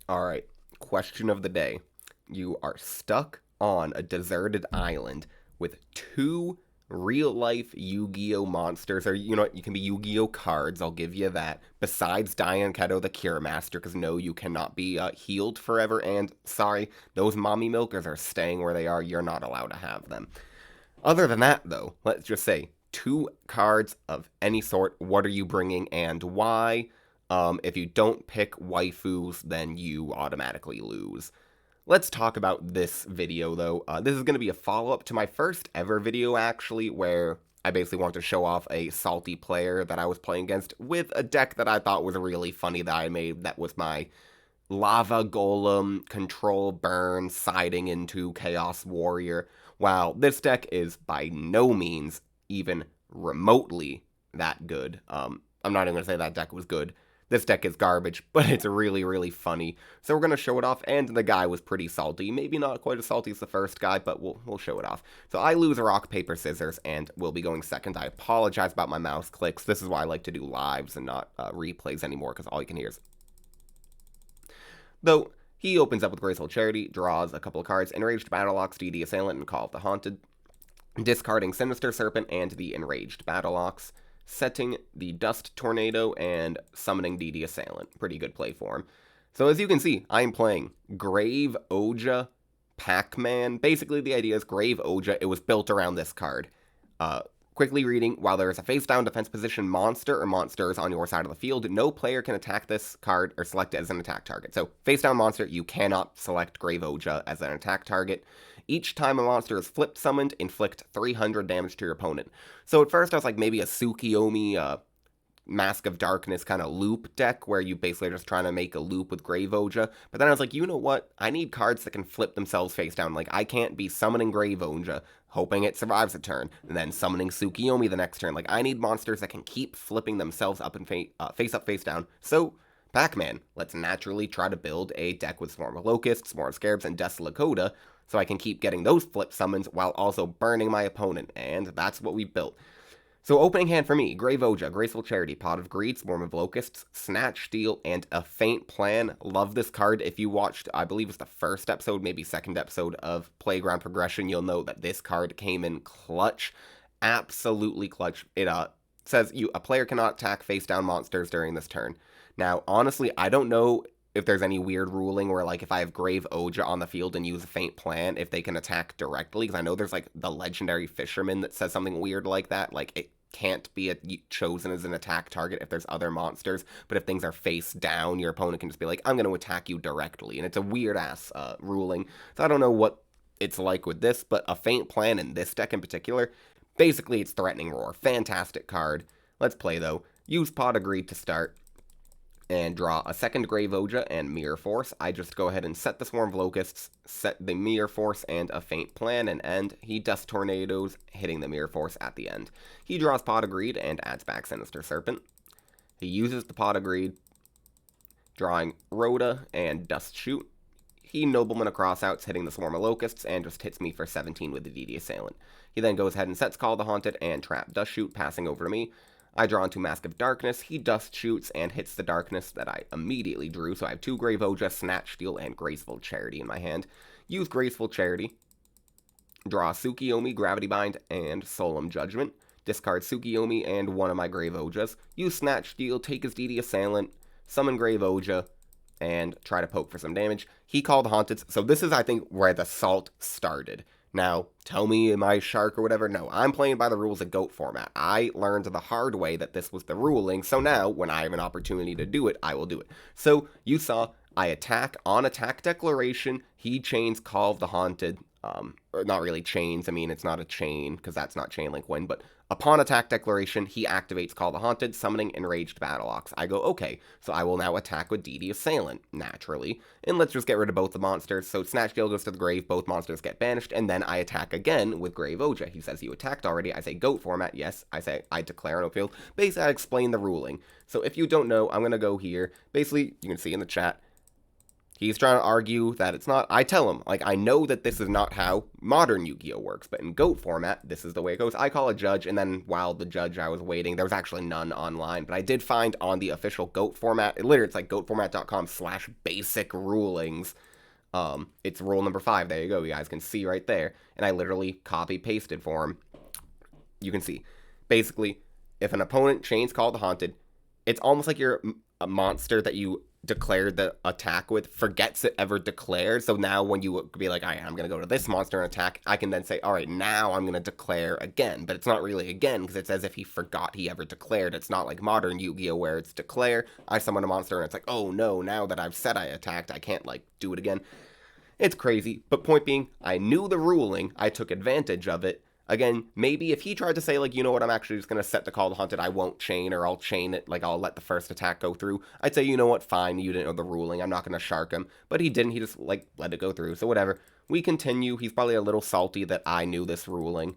Alright, question of the day. You are stuck on a deserted island with two real-life Yu-Gi-Oh monsters, or you know what, you can be Yu-Gi-Oh cards, I'll give you that, besides Diane Keto the Cure Master, because no, you cannot be healed forever, and sorry, those mommy milkers are staying where they are, you're not allowed to have them. Other than that, though, let's just say, two cards of any sort, what are you bringing and why? If you don't pick waifus, then you automatically lose. Let's talk about this video, though. This is going to be a follow-up to my first ever video, actually, where I basically want to show off a salty player that I was playing against with a deck that I thought was really funny that I made. That was my Lava Golem, Control Burn, siding into Chaos Warrior. Wow, this deck is by no means even remotely that good. I'm not even going to say that deck was good. This deck is garbage, but it's really, really funny. So we're going to show it off, and the guy was pretty salty. Maybe not quite as salty as the first guy, but we'll show it off. So I lose rock, paper, scissors, and we'll be going second. I apologize about my mouse clicks. This is why I like to do lives and not replays anymore, because all you can hear is... Though, he opens up with Graceful Charity, draws a couple of cards, Enraged Battleox, DD Assailant, and Call of the Haunted, discarding Sinister Serpent and the Enraged Battleox, setting the Dust Tornado, and summoning DD Assailant. Pretty good play for him. So as you can see, I am playing Grave Oja Pac-Man. Basically, the idea is Grave Oja, it was built around this card. Quickly reading, while there is a face-down defense position monster or monsters on your side of the field, no player can attack this card or select it as an attack target. So, face-down monster, you cannot select Grave Oja as an attack target. Each time a monster is flipped summoned, inflict 300 damage to your opponent. So at first I was like maybe a Tsukiyomi Mask of Darkness kind of loop deck where you basically are just trying to make a loop with Grave Oja. But then I was like, you know what? I need cards that can flip themselves face down. Like, I can't be summoning Grave Oja, hoping it survives a turn, and then summoning Tsukiyomi the next turn. Like, I need monsters that can keep flipping themselves up and face up, face down. So, Pac-Man, let's naturally try to build a deck with Swarm of Locusts, Swarm of Scarabs, and Desolate Coda, so I can keep getting those flip summons while also burning my opponent, and that's what we built. So opening hand for me, Grave Oja, Graceful Charity, Pot of Greed, Swarm of Locusts, Snatch Steal, and a Faint Plan. Love this card. If you watched, I believe it's the first episode, maybe second episode of Playground Progression, you'll know that this card came in clutch. Absolutely clutch. It says a player cannot attack face-down monsters during this turn. Now, honestly, I don't know if there's any weird ruling where, like, if I have Grave Oja on the field and use a Faint Plan, if they can attack directly, because I know there's, like, the Legendary Fisherman that says something weird like that. Like, it can't be chosen as an attack target if there's other monsters, but if things are face down, your opponent can just be like, I'm going to attack you directly, and it's a weird-ass ruling. So I don't know what it's like with this, but a Faint Plan in this deck in particular, basically it's Threatening Roar. Fantastic card. Let's play, though. Use Pot of Greed to start, and draw a second Grave Oja and Mirror Force. I just go ahead and set the Swarm of Locusts, set the Mirror Force and a Faint Plan, and end. He Dust Tornadoes, hitting the Mirror Force at the end. He draws Pot of Greed and adds back Sinister Serpent. He uses the Pot of Greed, drawing Rhoda and Dust Shoot. He Nobleman across outs, hitting the Swarm of Locusts, and just hits me for 17 with the DD Assailant. He then goes ahead and sets Call of the Haunted and Trap Dust Shoot, passing over to me. I draw into Mask of Darkness, he Dust Shoots, and hits the Darkness that I immediately drew, so I have two Grave Oja, Snatch Steal, and Graceful Charity in my hand. Use Graceful Charity, draw Tsukiyomi, Gravity Bind, and Solemn Judgment. Discard Tsukiyomi and one of my Grave Ojas. Use Snatch Steal, take his DD Assailant, summon Grave Oja, and try to poke for some damage. He called Haunted, so this is, I think, where the salt started. Now, tell me, am I shark or whatever? No, I'm playing by the rules of GOAT format. I learned the hard way that this was the ruling, so now, when I have an opportunity to do it, I will do it. So, you saw, I attack on attack declaration, he chains Call of the Haunted, or not really chains, I mean, it's not a chain, because that's not Chain Link Win, but upon attack declaration, he activates Call of the Haunted, summoning Enraged Battleox. I go, okay, so I will now attack with DD Assailant, naturally, and let's just get rid of both the monsters. So Snatch Steal goes to the grave, both monsters get banished, and then I attack again with Grave Oja. He says, you attacked already. I say, GOAT format, yes. I say, I declare no field. Basically, I explain the ruling. So if you don't know, I'm going to go here. Basically, you can see in the chat, He's trying to argue that it's not. I tell him, like, I know that this is not how modern Yu-Gi-Oh works, but in GOAT format, this is the way it goes. I call a judge, and then while the judge I was waiting, there was actually none online, but I did find on the official GOAT format, it's like goatformat.com/basic rulings. It's rule number 5. There you go. You guys can see right there. And I literally copy pasted for him. You can see. Basically, if an opponent chains Call the Haunted, it's almost like you're a monster that you declared the attack with forgets it ever declared. So now when you be like, I'm going to go to this monster and attack, I can then say, all right, now I'm going to declare again. But it's not really again, because it's as if he forgot he ever declared. It's not like modern Yu-Gi-Oh where it's declare, I summon a monster, and it's like, oh no, now that I've said I attacked, I can't like do it again. It's crazy, but point being, I knew the ruling, I took advantage of it. Again, maybe if he tried to say, like, you know what, I'm actually just going to set the Call the Haunted, I won't chain, or I'll chain it, like, I'll let the first attack go through, I'd say, you know what, fine, you didn't know the ruling, I'm not going to shark him. But he didn't, he just, like, let it go through, so whatever. We continue, he's probably a little salty that I knew this ruling.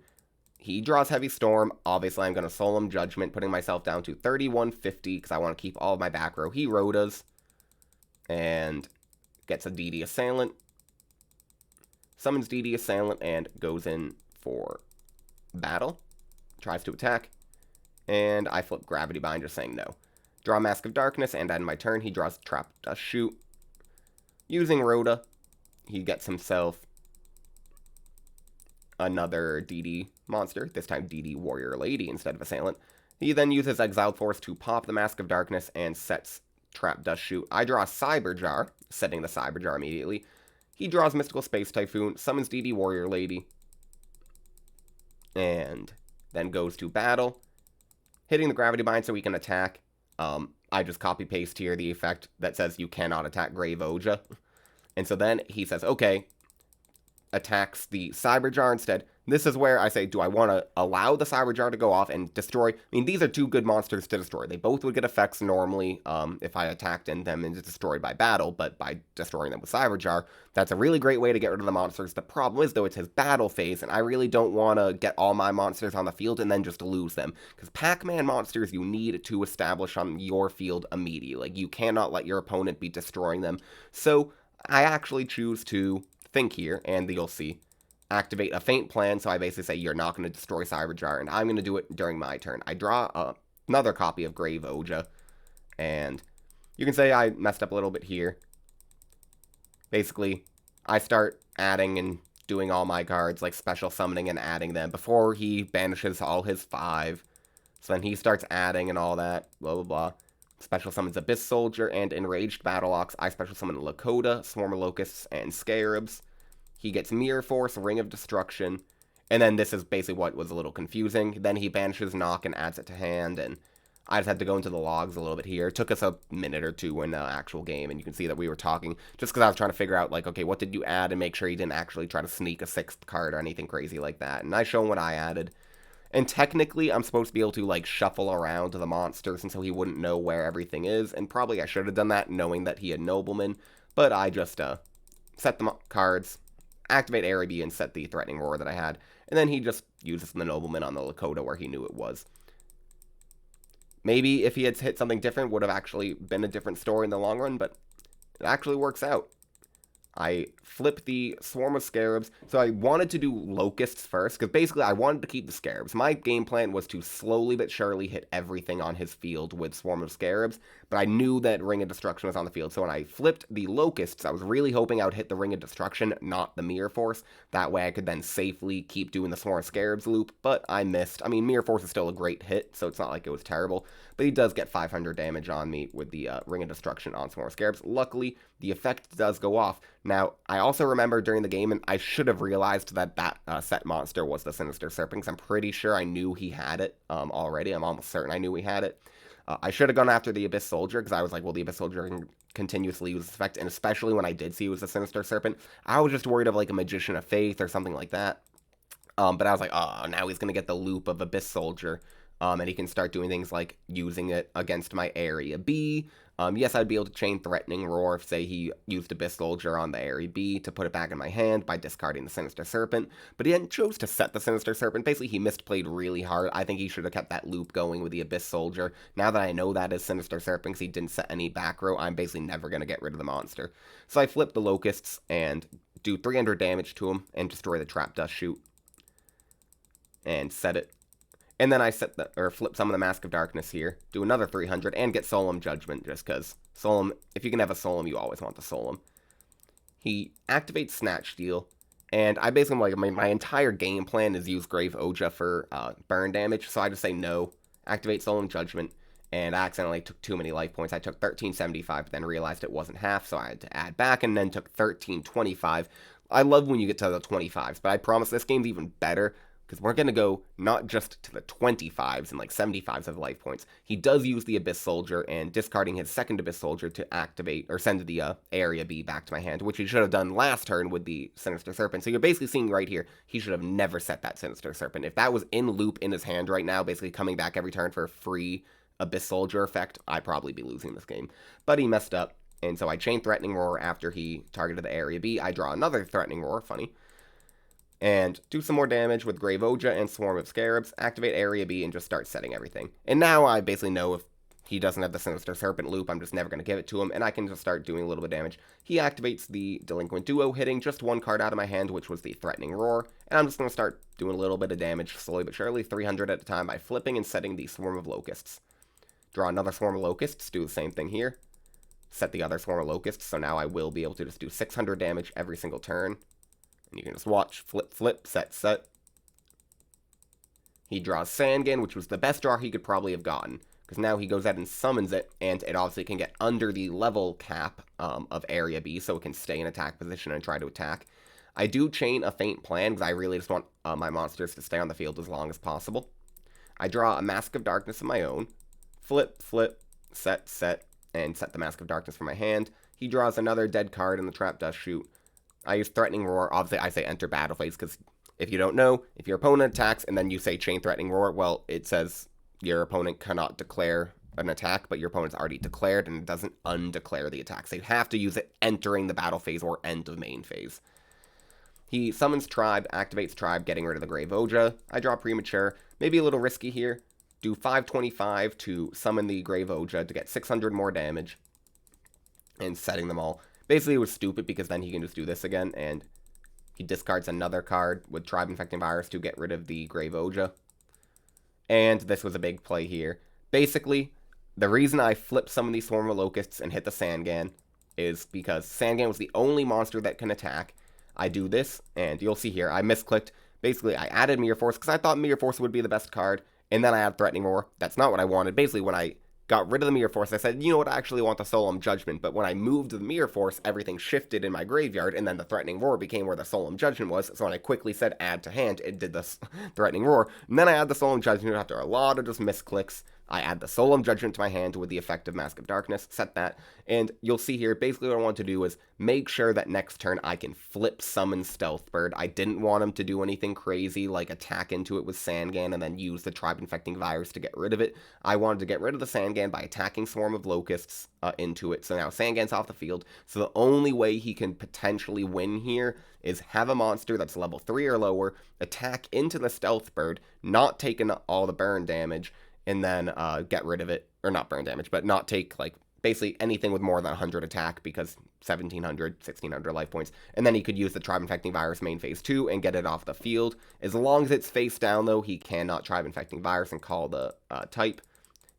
He draws Heavy Storm, obviously I'm going to Solemn Judgment, putting myself down to 3150, because I want to keep all of my back row. He rotas, and gets a DD Assailant, summons DD Assailant, and goes in for battle, tries to attack, and I flip Gravity Bind, just saying no. Draw Mask of Darkness, and end my turn. He draws Trap Dust Shoot. Using Rhoda, he gets himself another DD monster, this time DD Warrior Lady instead of Assailant. He then uses Exiled Force to pop the Mask of Darkness and sets Trap Dust Shoot. I draw Cyber Jar, setting the Cyber Jar immediately. He draws Mystical Space Typhoon, summons DD Warrior Lady, and then goes to battle, hitting the Gravity Bind so he can attack. I just copy-paste here the effect that says you cannot attack Grave Oja. And so then he says, okay, attacks the Cyber Jar instead. This is where I say, do I want to allow the Cyber Jar to go off and destroy? I mean, these are two good monsters to destroy. They both would get effects normally if I attacked in them and destroyed by battle, but by destroying them with Cyber Jar, that's a really great way to get rid of the monsters. The problem is, though, it's his battle phase, and I really don't want to get all my monsters on the field and then just lose them. Because Pac-Man monsters, you need to establish on your field immediately. Like, you cannot let your opponent be destroying them. So I actually choose to think here, and you'll see, activate a Feint Plan, so I basically say you're not going to destroy Cyber Jar, and I'm going to do it during my turn. I draw another copy of Grave Oja, and you can say I messed up a little bit here. Basically, I start adding and doing all my cards, like special summoning and adding them, before he banishes all his 5. So then he starts adding and all that, blah blah blah. Special summons Abyss Soldier and Enraged Battle Ox. I special summon Lakota, Swarm of Locusts, and Scarabs. He gets Mirror Force, Ring of Destruction, and then this is basically what was a little confusing. Then he banishes Knock and adds it to hand, and I just had to go into the logs a little bit here. It took us a minute or two in the actual game, and you can see that we were talking, just because I was trying to figure out, like, okay, what did you add, and make sure he didn't actually try to sneak a 6th card or anything crazy like that. And I show him what I added. And technically, I'm supposed to be able to, like, shuffle around the monsters, and so he wouldn't know where everything is, and probably I should have done that, knowing that he had Nobleman, but I just, set the cards, activate Araby, and set the Threatening Roar that I had, and then he just uses the Nobleman on the Lakota where he knew it was. Maybe if he had hit something different, would have actually been a different story in the long run, but it actually works out. I flip the Swarm of Scarabs, so I wanted to do Locusts first, because basically I wanted to keep the Scarabs. My game plan was to slowly but surely hit everything on his field with Swarm of Scarabs, but I knew that Ring of Destruction was on the field, so when I flipped the Locusts, I was really hoping I would hit the Ring of Destruction, not the Mirror Force. That way I could then safely keep doing the Swarm of Scarabs loop, but I missed. I mean, Mirror Force is still a great hit, so it's not like it was terrible, but he does get 500 damage on me with the Ring of Destruction on Swarm of Scarabs. Luckily, the effect does go off. Now, I also remember during the game, and I should have realized that set monster was the Sinister Serpent, because I'm pretty sure I knew he had it already. I'm almost certain I knew he had it. I should have gone after the Abyss Soldier, because I was like, well, the Abyss Soldier can continuously use this effect, and especially when I did see it was the Sinister Serpent, I was just worried of, like, a Magician of Faith or something like that. But I was like, oh, now he's going to get the loop of Abyss Soldier. and he can start doing things like using it against my area B. Yes, I'd be able to chain Threatening Roar if, say, he used Abyss Soldier on the area B to put it back in my hand by discarding the Sinister Serpent, but he then chose to set the Sinister Serpent. Basically, he misplayed really hard. I think he should have kept that loop going with the Abyss Soldier. Now that I know that is Sinister Serpent because he didn't set any back row, I'm basically never going to get rid of the monster. So I flip the Locusts and do 300 damage to him and destroy the Trap Dust Chute. And set it. And then I flip some of the Mask of Darkness here, do another 300, and get Solemn Judgment, just because Solemn, if you can have a Solemn, you always want the Solemn. He activates Snatch Steal, and I basically, like, my entire game plan is use YuGiOh for burn damage, so I just say no, activate Solemn Judgment, and I accidentally took too many life points. I took 1375, then realized it wasn't half, so I had to add back, and then took 1325. I love when you get to the 25s, but I promise this game's even better, because we're going to go not just to the 25s and like 75s of life points. He does use the Abyss Soldier and discarding his second Abyss Soldier to activate or send the area B back to my hand, which he should have done last turn with the Sinister Serpent. So you're basically seeing right here, he should have never set that Sinister Serpent. If that was in loop in his hand right now, basically coming back every turn for a free Abyss Soldier effect, I'd probably be losing this game. But he messed up, and so I chain Threatening Roar after he targeted the area B. I draw another Threatening Roar, funny, and do some more damage with YuGiOh and Swarm of Scarabs, activate Area B, and just start setting everything. And now I basically know if he doesn't have the Sinister Serpent loop, I'm just never going to give it to him, and I can just start doing a little bit of damage. He activates the Delinquent Duo, hitting just one card out of my hand, which was the Threatening Roar, and I'm just going to start doing a little bit of damage, slowly but surely, 300 at a time by flipping and setting the Swarm of Locusts. Draw another Swarm of Locusts, do the same thing here. Set the other Swarm of Locusts, so now I will be able to just do 600 damage every single turn. And you can just watch, flip, flip, set, set. He draws Sangan, which was the best draw he could probably have gotten, because now he goes ahead and summons it, and it obviously can get under the level cap of Area B, so it can stay in attack position and try to attack. I do chain a Faint Plan, because I really just want my monsters to stay on the field as long as possible. I draw a Mask of Darkness of my own, flip, flip, set, set, and set the Mask of Darkness from my hand. He draws another dead card in the Trap Dust Chute. I use Threatening Roar. Obviously, I say enter battle phase, because if you don't know, if your opponent attacks and then you say chain Threatening Roar, well, it says your opponent cannot declare an attack, but your opponent's already declared, and it doesn't undeclare the attack. So you have to use it entering the battle phase or end of main phase. He summons Tribe, activates Tribe, getting rid of the YuGiOh. I draw Premature. Maybe a little risky here. Do 525 to summon the YuGiOh to get 600 more damage, and setting them all. Basically, it was stupid because then he can just do this again, and he discards another card with Tribe Infecting Virus to get rid of the YuGiOh. And this was a big play here. Basically, the reason I flipped some of these Swarm of Locusts and hit the Sangan is because Sangan was the only monster that can attack. I do this, and you'll see here, I misclicked. Basically, I added Mirror Force because I thought Mirror Force would be the best card, and then I add Threatening Roar. That's not what I wanted. Basically, when I got rid of the Mirror Force, I said, you know what, I actually want the Solemn Judgment, but when I moved the Mirror Force, everything shifted in my graveyard, and then the Threatening Roar became where the Solemn Judgment was, so when I quickly said add to hand, it did the Threatening Roar, and then I add the Solemn Judgment after a lot of just misclicks. I add the Solemn Judgment to my hand with the effect of Mask of Darkness, set that, and you'll see here, basically what I want to do is make sure that next turn I can flip summon Stealth Bird. I didn't want him to do anything crazy, like attack into it with Sangan and then use the Tribe Infecting Virus to get rid of it. I wanted to get rid of the Sangan by attacking Swarm of Locusts into it, so now Sangan's off the field, so the only way he can potentially win here is have a monster that's level 3 or lower, attack into the Stealth Bird, not taking all the burn damage, and then get rid of it, or not burn damage, but not take, like, basically anything with more than 100 attack, because 1700, 1600 life points, and then he could use the Tribe Infecting Virus main phase 2 and get it off the field. As long as it's face down, though, he cannot Tribe Infecting Virus and call the type.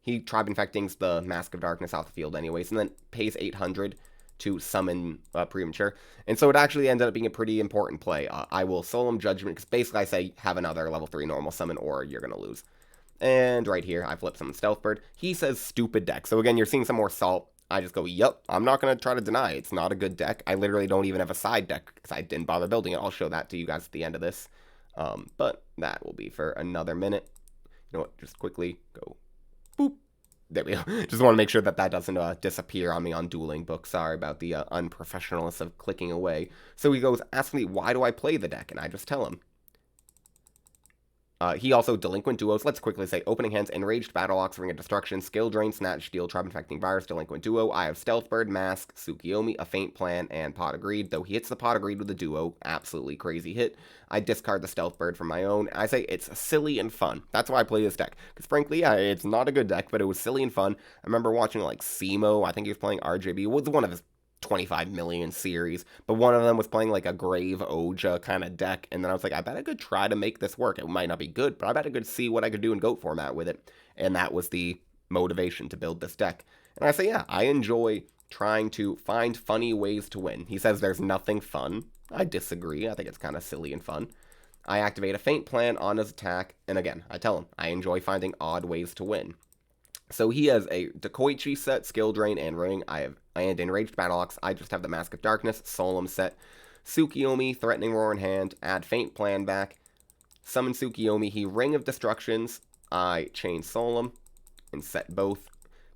He Tribe Infectings the Mask of Darkness off the field anyways, and then pays 800 to summon Premature, and so it actually ended up being a pretty important play. I will Solemn Judgment, because basically I say have another level 3 normal summon, or you're going to lose. And right here, I flip some Stealth Bird. He says stupid deck. So again, you're seeing some more salt. I just go, yep, I'm not going to try to deny it's not a good deck. I literally don't even have a side deck because I didn't bother building it. I'll show that to you guys at the end of this. But that will be for another minute. You know what? Just quickly go boop. There we go. Just want to make sure that that doesn't disappear on me on Dueling Book. Sorry about the unprofessionalness of clicking away. So he goes, asking me, why do I play the deck? And I just tell him, He also Delinquent Duos. Let's quickly say opening hands, Enraged Battle-Ox, Ring of Destruction, Skill Drain, Snatch Steal, Trap Infecting Virus, Delinquent Duo. I have Stealth Bird, Mask, Tsukiyomi, A Faint Plan, and Pot of Greed. Though he hits the Pot of Greed with the Duo, absolutely crazy hit. I discard the Stealth Bird from my own. I say it's silly and fun. That's why I play this deck. Because frankly, yeah, it's not a good deck, but it was silly and fun. I remember watching like Simo, I think he was playing RJB. It was one of his 25 million series, but one of them was playing like a Grave Oja kind of deck, and then I was like, I bet I could try to make this work. It might not be good, but I bet I could see what I could do in GOAT format with it, and that was the motivation to build this deck. And I say, yeah, I enjoy trying to find funny ways to win. He says there's nothing fun. I disagree. I think it's kind of silly and fun. I activate a Faint Plan on his attack, and again, I tell him, I enjoy finding odd ways to win. So he has a Dekoichi set, Skill Drain, and Ring. And Enraged Battle-Ox. I just have the Mask of Darkness, Solemn set, Tsukiyomi, Threatening Roar in hand, add Faint Plan back, summon Tsukiyomi, he Ring of Destructions, I chain Solemn, and set both.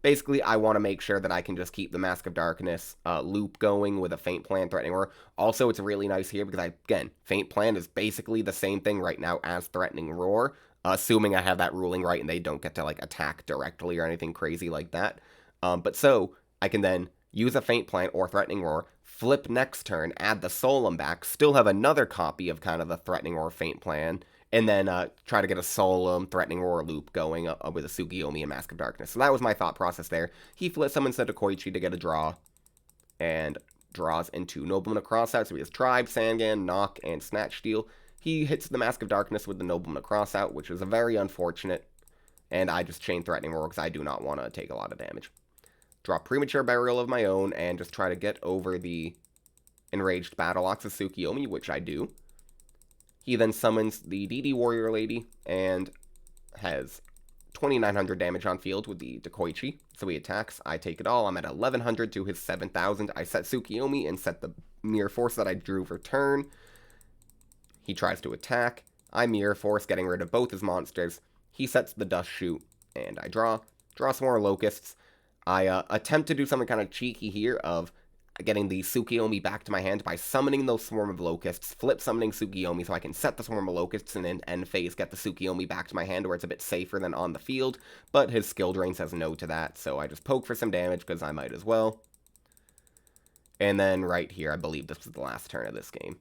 Basically, I want to make sure that I can just keep the Mask of Darkness loop going with a Faint Plan, Threatening Roar. Also, it's really nice here because, again, Faint Plan is basically the same thing right now as Threatening Roar, assuming I have that ruling right and they don't get to, like, attack directly or anything crazy like that. But so, I can then use a Faint Plan or Threatening Roar, flip next turn, add the Solemn back, still have another copy of kind of the Threatening Roar Faint Plan, and then try to get a Solemn Threatening Roar loop going with a Tsukiyomi and Mask of Darkness. So that was my thought process there. He summons the Dekoichi to get a draw, and draws into Nobleman of Crossout, so he has Tribe, Sangan, Knock, and Snatch Steal. He hits the Mask of Darkness with the Nobleman of Crossout, which is a very unfortunate, and I just chain Threatening Roar because I do not want to take a lot of damage. Draw Premature Burial of my own, and just try to get over the Enraged Battle-Ox of Tsukiyomi, which I do. He then summons the DD Warrior Lady, and has 2,900 damage on field with the Dekoichi. So he attacks, I take it all, I'm at 1,100 to his 7,000. I set Tsukiyomi and set the Mirror Force that I drew for turn. He tries to attack, I Mirror Force, getting rid of both his monsters. He sets the Dust Shoot, and I draw some more Locusts. I attempt to do something kind of cheeky here of getting the Tsukiyomi back to my hand by summoning those Swarm of Locusts, flip summoning Tsukiyomi so I can set the Swarm of Locusts and in end phase get the Tsukiyomi back to my hand where it's a bit safer than on the field, but his Skill Drain says no to that, so I just poke for some damage because I might as well. And then right here, I believe this was the last turn of this game.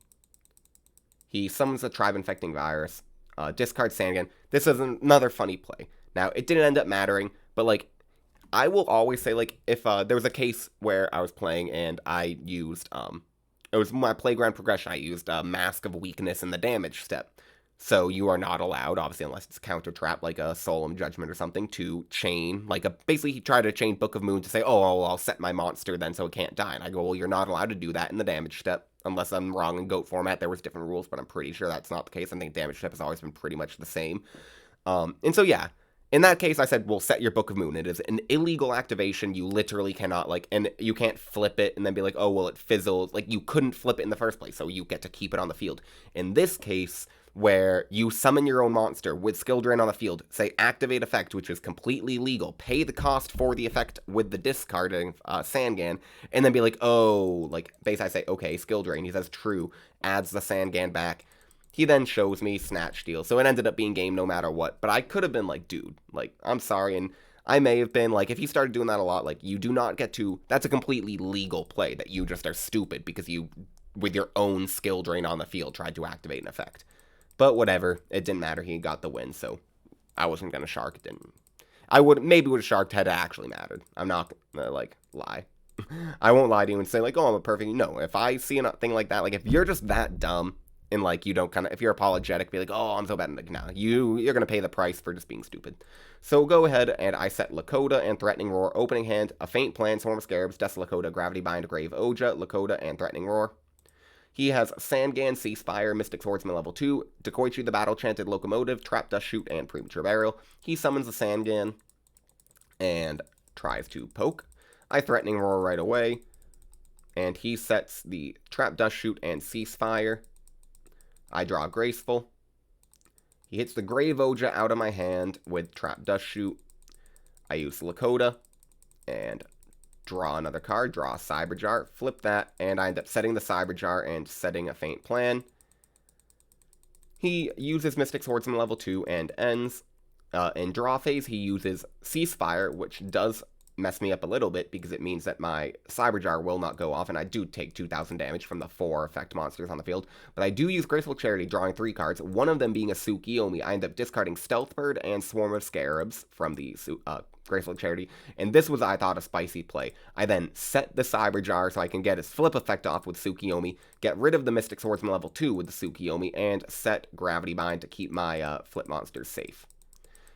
He summons the Tribe Infecting Virus, discard Sangan. This is another funny play. Now, it didn't end up mattering, but like, I will always say, like, if there was a case where I was playing and I used, it was my playground progression, I used Mask of Weakness in the damage step. So you are not allowed, obviously, unless it's counter trap, like a Solemn Judgment or something, to chain, like basically he tried to chain Book of Moon to say, oh, I'll set my monster then so it can't die. And I go, well, you're not allowed to do that in the damage step. Unless I'm wrong in GOAT format, there was different rules, but I'm pretty sure that's not the case. I think damage step has always been pretty much the same. And so, yeah. In that case, I said, well, set your Book of Moon. It is an illegal activation. You literally cannot, like, and you can't flip it and then be like, oh, well, it fizzles. Like, you couldn't flip it in the first place, so you get to keep it on the field. In this case, where you summon your own monster with Skill Drain on the field, say activate effect, which is completely legal, pay the cost for the effect with the discarding Sangan, and then be like, oh, like, basically I say, okay, Skill Drain. He says true, adds the Sangan back. He then shows me Snatch Steal, so it ended up being game no matter what, but I could have been like, dude, like, I'm sorry, and I may have been, like, if he started doing that a lot, like, you do not get to, that's a completely legal play, that you just are stupid because you, with your own Skill Drain on the field, tried to activate an effect. But whatever, it didn't matter, he got the win, so I wasn't gonna shark, it didn't, I maybe would have sharked had it actually mattered. I'm not gonna, like, lie. I won't lie to you and say, like, oh, I'm a perfect, no, if I see a thing like that, like, if you're just that dumb, and, like, you don't kind of, if you're apologetic, be like, oh, I'm so bad. Like, no, you're going to pay the price for just being stupid. So go ahead, and I set Lakota and Threatening Roar, opening hand, a Faint Plan, Swarm of Scarabs, Desolate Lakota, Gravity Bind, Grave Oja, Lakota, and Threatening Roar. He has Sangan, Ceasefire, Mystic Swordsman level 2, Dekoichi the Battle Chanted Locomotive, Trap Dust Shoot, and Premature Burial. He summons the Sangan and tries to poke. I Threatening Roar right away, and he sets the Trap Dust Shoot and Ceasefire. I draw Graceful. He hits the Grave Oja out of my hand with Trap Dust Shoot. I use Lakota and draw another card, draw a Cyber Jar, flip that, and I end up setting the Cyber Jar and setting a Faint Plan. He uses Mystic Swordsman level 2 and ends. In draw phase, he uses Ceasefire, which does mess me up a little bit because it means that my Cyberjar will not go off, and I do take 2,000 damage from the 4 effect monsters on the field. But I do use Graceful Charity, drawing 3 cards, one of them being a YuGiOh. I end up discarding Stealth Bird and Swarm of Scarabs from the Graceful Charity, and this was, I thought, a spicy play. I then set the Cyberjar so I can get his flip effect off with YuGiOh, get rid of the Mystic Swordsman level 2 with the YuGiOh, and set Gravity Bind to keep my flip monsters safe.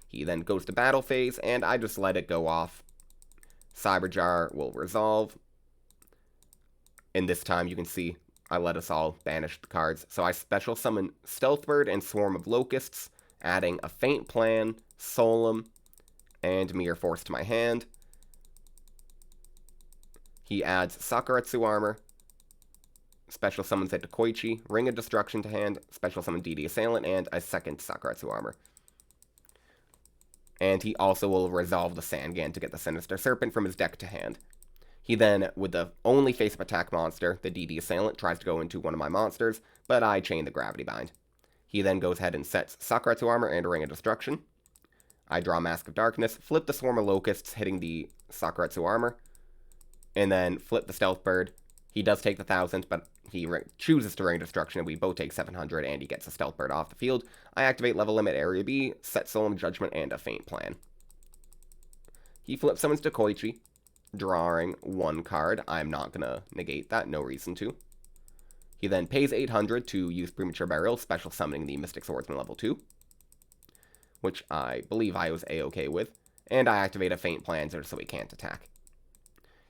He then goes to battle phase, and I just let it go off. Cyberjar will resolve. And this time you can see I let us all banish the cards. So I special summon Stealth Bird and Swarm of Locusts, adding a Faint Plan, Solemn, and Mirror Force to my hand. He adds Sakuretsu Armor, special summons a Dekoichi, Ring of Destruction to hand, special summon DD Assailant, and a second Sakuretsu Armor. And he also will resolve the Sangan to get the Sinister Serpent from his deck to hand. He then, with the only face-up attack monster, the DD Assailant, tries to go into one of my monsters, but I chain the Gravity Bind. He then goes ahead and sets Sakuretsu Armor and a Ring of Destruction. I draw Mask of Darkness, flip the Swarm of Locusts, hitting the Sakuretsu Armor, and then flip the Stealth Bird. He does take the 1,000, but he chooses to Ring Destruction, and we both take 700, and he gets a Stealth Bird off the field. I activate Level Limit Area B, set Solemn Judgment, and a Faint Plan. He flip summons Dekoichi, drawing 1 card. I'm not going to negate that, no reason to. He then pays 800 to use Premature Burial, special summoning the Mystic Swordsman level 2, which I believe I was A-okay with, and I activate a Faint Plan so he can't attack.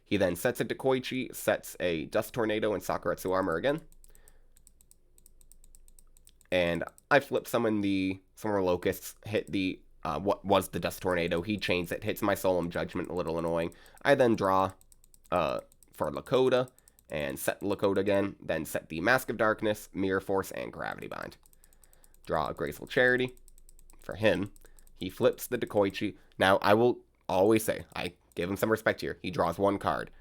He then sets a Dekoichi, sets a Dust Tornado and Sakuretsu Armor again. And I flip summon the Swarm of Locusts, hit the, what was the Dust Tornado. He chains it, hits my Solemn Judgment, a little annoying. I then draw for Lakota, and set Lakota again. Then set the Mask of Darkness, Mirror Force, and Gravity Bind. Draw a Graceful Charity for him. He flips the Dekoichi. Now, I will always say, I give him some respect here. He draws 1 card.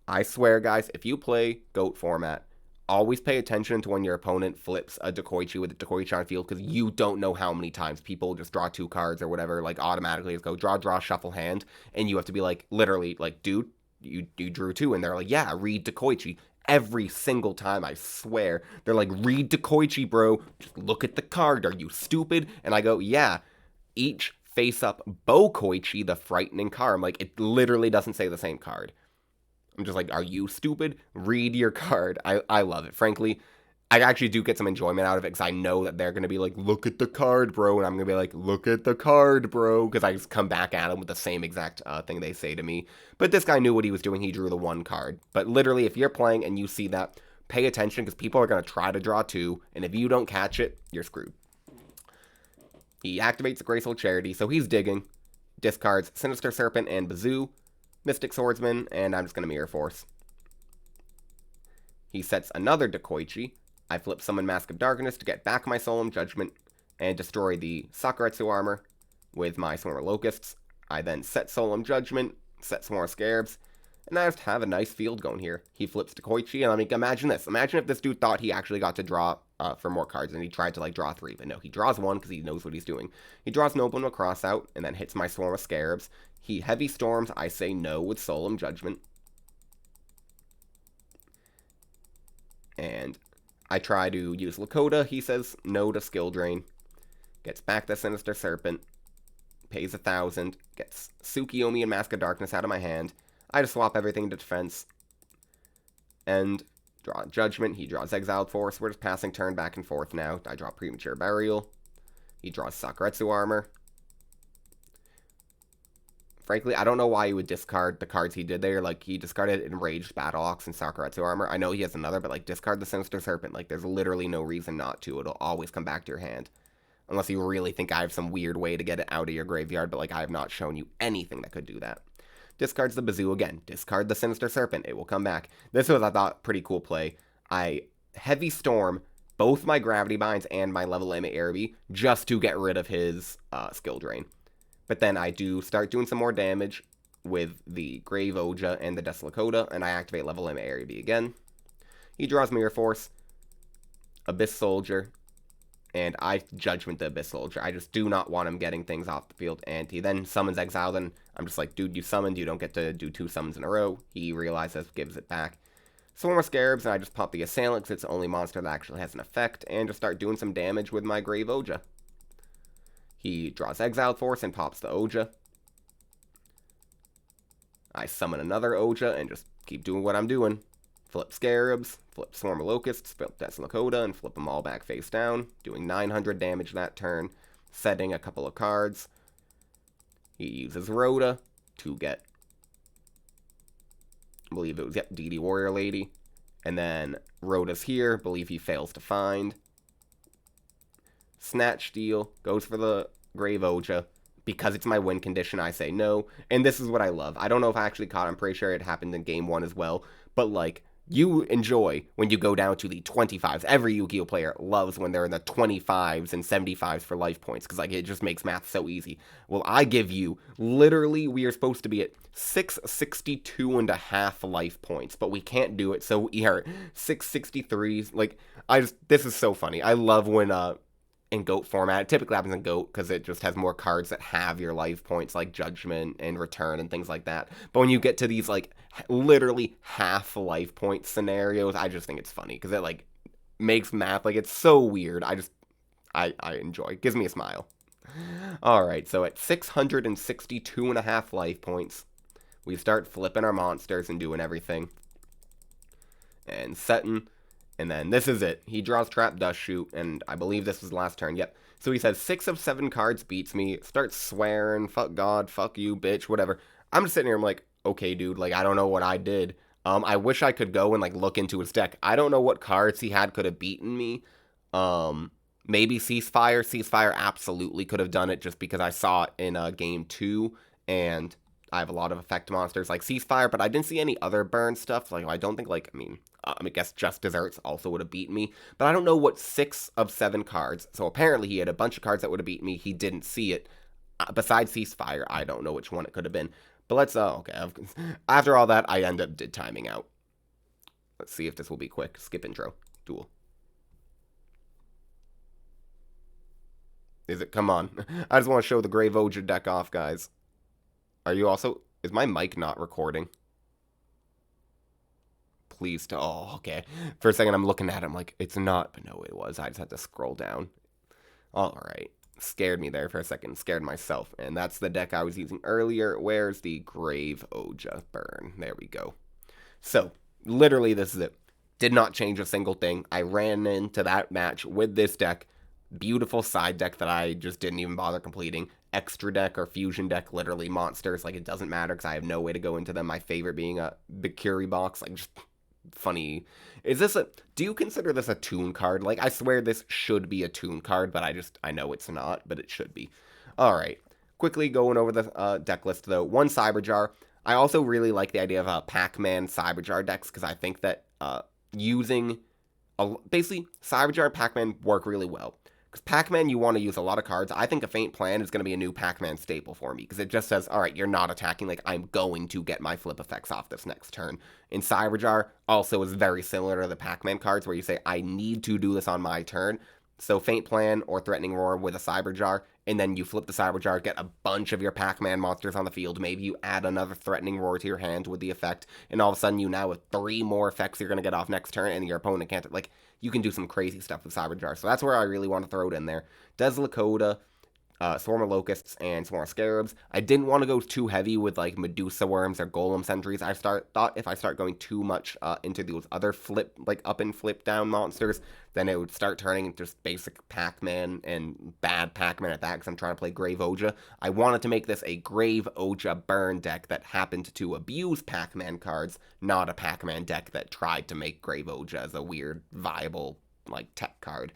I swear, guys, if you play GOAT format, always pay attention to when your opponent flips a Dekoichi with a Dekoichi on field, because you don't know how many times people just draw 2 cards or whatever, like, automatically just go draw, shuffle, hand, and you have to be like, literally, like, dude, you drew 2, and they're like, yeah, read Dekoichi. Every single time, I swear. They're like, read Dekoichi, bro. Just look at the card. Are you stupid? And I go, yeah. Each face-up Bokoichi, the frightening card. I'm like, it literally doesn't say the same card. I'm just like, are you stupid? Read your card. I love it. Frankly, I actually do get some enjoyment out of it because I know that they're going to be like, look at the card, bro. And I'm going to be like, look at the card, bro. Because I just come back at them with the same exact thing they say to me. But this guy knew what he was doing. He drew the 1 card. But literally, if you're playing and you see that, pay attention because people are going to try to draw 2. And if you don't catch it, you're screwed. He activates the Graceful Charity, so he's digging. Discards Sinister Serpent and Bazoo, Mystic Swordsman, and I'm just going to Mirror Force. He sets another Dekoichi. I flip summon Mask of Darkness to get back my Solemn Judgment and destroy the Sakuretsu Armor with my Swarm of Locusts. I then set Solemn Judgment, set Swarm of Scarabs, and I just have a nice field going here. He flips Dekoichi, and I mean, imagine this. Imagine if this dude thought he actually got to draw for more cards, and he tried to, like, draw 3, but no, he draws 1 because he knows what he's doing. He draws Nobleman with Cross out, and then hits my Swarm of Scarabs. He Heavy Storms, I say no with Solemn Judgment. And I try to use Lakota. He says no to Skill Drain. Gets back the Sinister Serpent. Pays 1,000. Gets Tsukiyomi and Mask of Darkness out of my hand. I just swap everything to defense. And draw Judgment. He draws Exiled Force. We're just passing turn back and forth now. I draw Premature Burial. He draws Sakuretsu Armor. Frankly, I don't know why he would discard the cards he did there. Like, he discarded Enraged Battle Ox and Sakuretsu Armor. I know he has another, but, like, discard the Sinister Serpent. Like, there's literally no reason not to. It'll always come back to your hand. Unless you really think I have some weird way to get it out of your graveyard, but, like, I have not shown you anything that could do that. Discards the Bazoo again. Discard the Sinister Serpent. It will come back. This was, I thought, pretty cool play. I Heavy Storm both my Gravity Binds and my Level Limit Araby just to get rid of his Skill Drain. But then I do start doing some more damage with the Grave Oja and the Dust Lakota, and I activate Level Limit Araby again. He draws Mirror Force, Abyss Soldier, and I Judgment the Abyss Soldier. I just do not want him getting things off the field, and he then summons Exile, and I'm just like, dude, you summoned, you don't get to do 2 summons in a row. He realizes, gives it back. Swarm of Scarabs, and I just pop the Assailant, because it's the only monster that actually has an effect, and just start doing some damage with my Grave Oja. He draws Exiled Force and pops the Oja. I summon another Oja and just keep doing what I'm doing. Flip Scarabs, flip Swarm of Locusts, flip Desolate Lakota, and flip them all back face down, doing 900 damage that turn, setting a couple of cards. He uses Rhoda to get, I believe it was, yep, DD Warrior Lady. And then Rhoda's here, believe he fails to find. Snatch Steal, goes for the Grave Oja. Because it's my win condition, I say no. And this is what I love. I don't know if I actually caught it. I'm pretty sure it happened in game 1 as well. But, like, you enjoy when you go down to the 25s. Every Yu-Gi-Oh player loves when they're in the 25s and 75s for life points. Because, like, it just makes math so easy. Well, I give you, literally, we are supposed to be at 662.5 life points. But we can't do it, so we are 663. Like, this is so funny. I love when, in GOAT format. It typically happens in GOAT because it just has more cards that have your life points, like Judgment and Return and things like that. But when you get to these, like, literally half life point scenarios, I just think it's funny because it, like, makes math, like, it's so weird. I enjoy. It gives me a smile. Alright, so at 662.5 life points, we start flipping our monsters and doing everything. And setting. And then this is it. He draws Trap Dust Shoot, and I believe this was the last turn. Yep. So he says 6 of 7 cards beats me. Starts swearing, fuck God, fuck you, bitch, whatever. I'm just sitting here, I'm like, okay, dude, like, I don't know what I did. I wish I could go and, like, look into his deck. I don't know what cards he had could have beaten me. Maybe Ceasefire. Ceasefire absolutely could have done it just because I saw it in game 2, and I have a lot of effect monsters like Ceasefire, but I didn't see any other burn stuff. Like, I don't think, like, I guess Just Desserts also would have beaten me, but I don't know what 6 of 7 cards. So apparently he had a bunch of cards that would have beaten me. He didn't see it. Besides Ceasefire, I don't know which one it could have been. But let's, okay. After all that, I end up timing out. Let's see if this will be quick. Skip intro. Duel. Is it? Come on. I just want to show the Grave Oja deck off, guys. Are you also... Is my mic not recording? Please. Oh, okay. For a second, I'm looking at it. I'm like, it's not. But no, it was. I just had to scroll down. All right. Scared me there for a second. Scared myself. And that's the deck I was using earlier. Where's the Grave Oja burn? There we go. So, literally, this is it. Did not change a single thing. I ran into that match with this deck. Beautiful side deck that I just didn't even bother completing. Extra deck or fusion deck, literally monsters. Like, it doesn't matter because I have no way to go into them. My favorite being a Bikuri box. Like, just funny. Is this a... Do you consider this a toon card? Like, I swear this should be a toon card, but I know it's not, but it should be. Alright. Quickly going over the deck list, though. 1 Cyberjar. I also really like the idea of Pac-Man Cyberjar decks because I think that using... basically, Cyberjar and Pac-Man work really well. Because Pac-Man, you want to use a lot of cards. I think a Faint Plan is going to be a new Pac-Man staple for me. Because it just says, alright, you're not attacking. Like, I'm going to get my flip effects off this next turn. In Cyberjar, also is very similar to the Pac-Man cards, where you say, I need to do this on my turn. So Faint Plan or Threatening Roar with a Cyberjar. And then you flip the Cyberjar, get a bunch of your Pac-Man monsters on the field. Maybe you add another Threatening Roar to your hand with the effect. And all of a sudden, you now have 3 more effects you're going to get off next turn. And your opponent can't, like... You can do some crazy stuff with Cyberjar. So that's where I really want to throw it in there. Desolate Lakota, Swarm of Locusts, and Swarm of Scarabs. I didn't want to go too heavy with, like, Medusa Worms or Golem Sentries. I thought if I start going too much into those other flip, like, up and flip down monsters, then it would start turning into just basic Pac-Man and bad Pac-Man at that, because I'm trying to play Grave Oja. I wanted to make this a Grave Oja burn deck that happened to abuse Pac-Man cards, not a Pac-Man deck that tried to make Grave Oja as a weird, viable, like, tech card.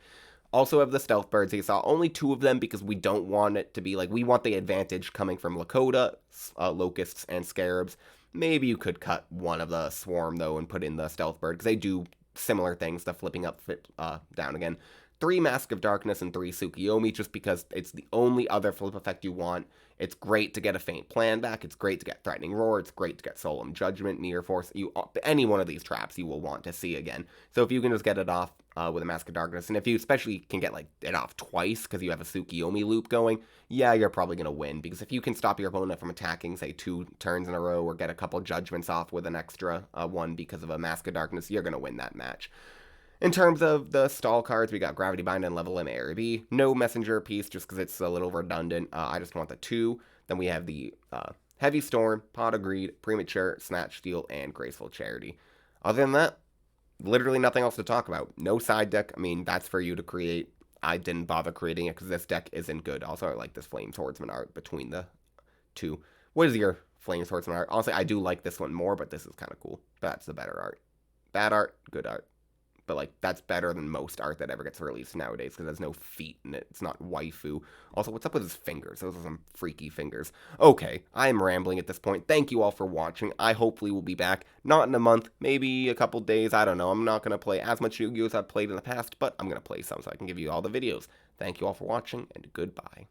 Also have the Stealth Birds. You saw only 2 of them because we don't want it to be, like, we want the advantage coming from Lakota, Locusts, and Scarabs. Maybe you could cut one of the Swarm, though, and put in the Stealth Bird, because they do similar things to flipping up, flip down again. 3 Mask of Darkness and 3 Tsukiyomi, just because it's the only other flip effect you want. It's great to get a Faint Plan back, it's great to get Threatening Roar, it's great to get Solemn Judgment, Mirror Force, any one of these traps you will want to see again. So if you can just get it off with a Mask of Darkness, and if you especially can get like it off twice because you have a Tsukiyomi loop going, yeah, you're probably going to win, because if you can stop your opponent from attacking, say, 2 turns in a row, or get a couple Judgments off with an extra one because of a Mask of Darkness, you're going to win that match. In terms of the stall cards, we got Gravity Bind and Level in ARB. No Messenger piece, just because it's a little redundant. I just want the 2. Then we have the Heavy Storm, Pot of Greed, Premature, Snatch Steal, and Graceful Charity. Other than that, literally nothing else to talk about. No side deck. I mean, that's for you to create. I didn't bother creating it because this deck isn't good. Also, I like this Flame Swordsman art between the 2. What is your Flame Swordsman art? Honestly, I do like this one more, but this is kind of cool. That's the better art. Bad art, good art. But, like, that's better than most art that ever gets released nowadays because there's no feet in it. It's not waifu. Also, what's up with his fingers? Those are some freaky fingers. Okay, I am rambling at this point. Thank you all for watching. I hopefully will be back. Not in a month, maybe a couple days. I don't know. I'm not going to play as much Yu-Gi-Oh! As I've played in the past, but I'm going to play some so I can give you all the videos. Thank you all for watching, and goodbye.